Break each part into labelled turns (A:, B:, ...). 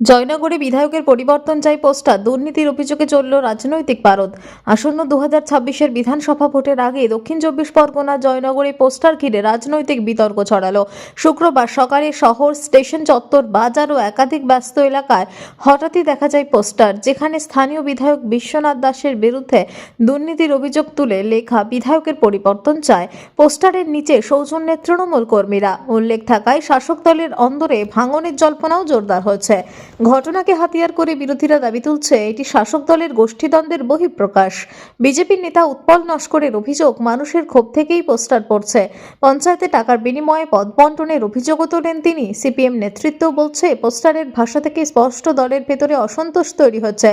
A: জয়নগরে বিধায়কের পরিবর্তন চাই পোস্টার, দুর্নীতির অভিযোগে চলল রাজনৈতিক পারদ। আসন্ন 2026-এর বিধানসভা ভোটের আগে দক্ষিণ চব্বিশ পরগনা জয়নগরে পোস্টার ঘিরে রাজনৈতিক বিতর্ক ছড়ালো। শুক্রবার সকালে শহর, স্টেশন চত্বর, বাজার ও একাধিক ব্যস্ত এলাকায় হঠাৎই দেখা যায় পোস্টার, যেখানে স্থানীয় বিধায়ক বিশ্বনাথ দাসের বিরুদ্ধে দুর্নীতির অভিযোগ তুলে লেখা বিধায়কের পরিবর্তন চায়। পোস্টারের নিচে সৌজন্যের তৃণমূল কর্মীরা উল্লেখ থাকায় শাসক দলের অন্দরে ভাঙনের জল্পনাও জোরদার হয়েছে। ঘটনাকে হাতিয়ার করে বিরোধীরা দাবি তুলছে এটি শাসক দলের গোষ্ঠীদ্বন্দ্বের বহিঃপ্রকাশ। বিজেপির নেতা উৎপল নস্করের অভিযোগ, মানুষের ক্ষোভ থেকেই পোস্টার পড়ছে। পঞ্চায়েতে টাকার বিনিময়ে পদ বন্টনের অভিযোগও তোলেন তিনি। সিপিএম নেতৃত্ব বলছে পোস্টারের ভাষা থেকে স্পষ্ট দলের ভেতরে অসন্তোষ তৈরি হচ্ছে।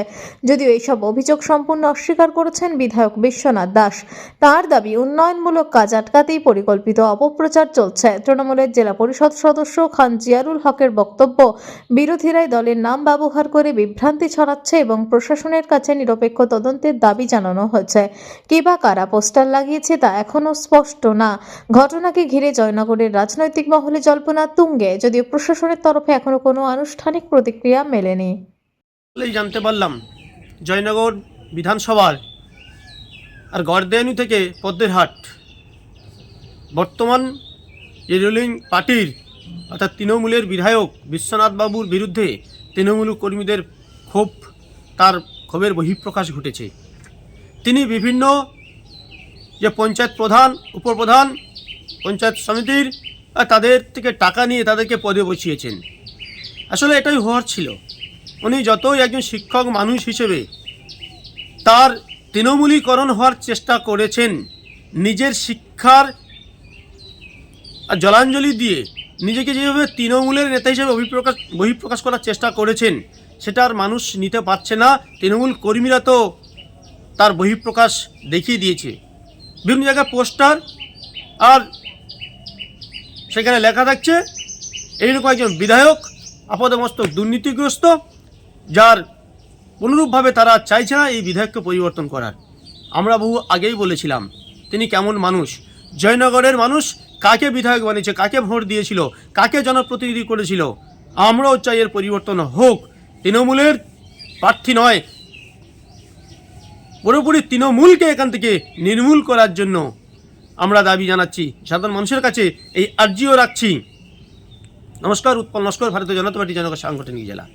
A: যদিও এইসব অভিযোগ সম্পূর্ণ অস্বীকার করেছেন বিধায়ক বিশ্বনাথ দাস। তার দাবি, উন্নয়নমূলক কাজ আটকাতেই পরিকল্পিত অপপ্রচার চলছে। তৃণমূলের জেলা পরিষদ সদস্য খান জিয়ারুল হকের বক্তব্য, বিরোধীরাই দলের নাম ব্যবহার করে বিভ্রান্তি ছড়াচ্ছে এবং প্রশাসনের কাছে নিরপেক্ষ তদন্তের দাবি জানানো হয়েছে। কে বা কারা পোস্টার লাগিয়েছে তা এখনও স্পষ্ট না। ঘটনাকে ঘিরে জয়নগরের রাজনৈতিক মহলে জল্পনা তুঙ্গে, যদিও প্রশাসনের তরফে এখনও কোনো আনুষ্ঠানিক প্রতিক্রিয়া মেলেনি।
B: জানতে পারলাম জয়নগর বিধানসভার আর গড়দেয়ানি থেকে পদ্মেরহাট বর্তমান যে রুলিং পার্টির অর্থাৎ তৃণমূলের বিধায়ক বিশ্বনাথ বাবুর বিরুদ্ধে তৃণমূল কর্মীদের তার ক্ষোভের বহিঃপ্রকাশ ঘটেছে। তিনি বিভিন্ন যে পঞ্চায়েত প্রধান, উপপ্রধান, পঞ্চায়েত সমিতির তাদের থেকে টাকা নিয়ে তাদেরকে পদে বসিয়েছেন। আসলে এটাই হওয়ার ছিল। উনি যতই একজন শিক্ষক মানুষ হিসেবে তার তৃণমূলীকরণ হওয়ার চেষ্টা করেছেন, নিজের শিক্ষার জলাঞ্জলি দিয়ে নিজেকে যেভাবে তৃণমূলের নেতা হিসেবে বহিঃপ্রকাশ করার চেষ্টা করেছেন, সেটা আর মানুষ নিতে পারছে না। তৃণমূল কর্মীরা তো তার বহিঃপ্রকাশ দেখিয়ে দিয়েছে। বিভিন্ন জায়গায় পোস্টার, আর সেখানে লেখা থাকছে এইরকম একজন বিধায়ক আপাদমস্তক দুর্নীতিগ্রস্ত, যার অনুরূপভাবে তারা চাইছে না এই বিধায়ককে পরিবর্তন করার। আমরা বহু আগেই বলেছিলাম তিনি কেমন মানুষ। জয়নগরের মানুষ কাকে বিধায়ক বানিয়েছে, কাকে ভোট দিয়েছিল, কাকে জনপ্রতিনিধি করেছিল। আমরাও চাই এর পরিবর্তন হোক। তৃণমূলের প্রার্থী নয়, পুরোপুরি তৃণমূলকে এখান থেকে নির্মূল করার জন্য আমরা দাবি জানাচ্ছি, সাধারণ মানুষের কাছে এই আর্জিও রাখছি। নমস্কার, উৎপল নস্কর, ভারতীয় জনতা পার্টি জনগণ সাংগঠনিক জেলা।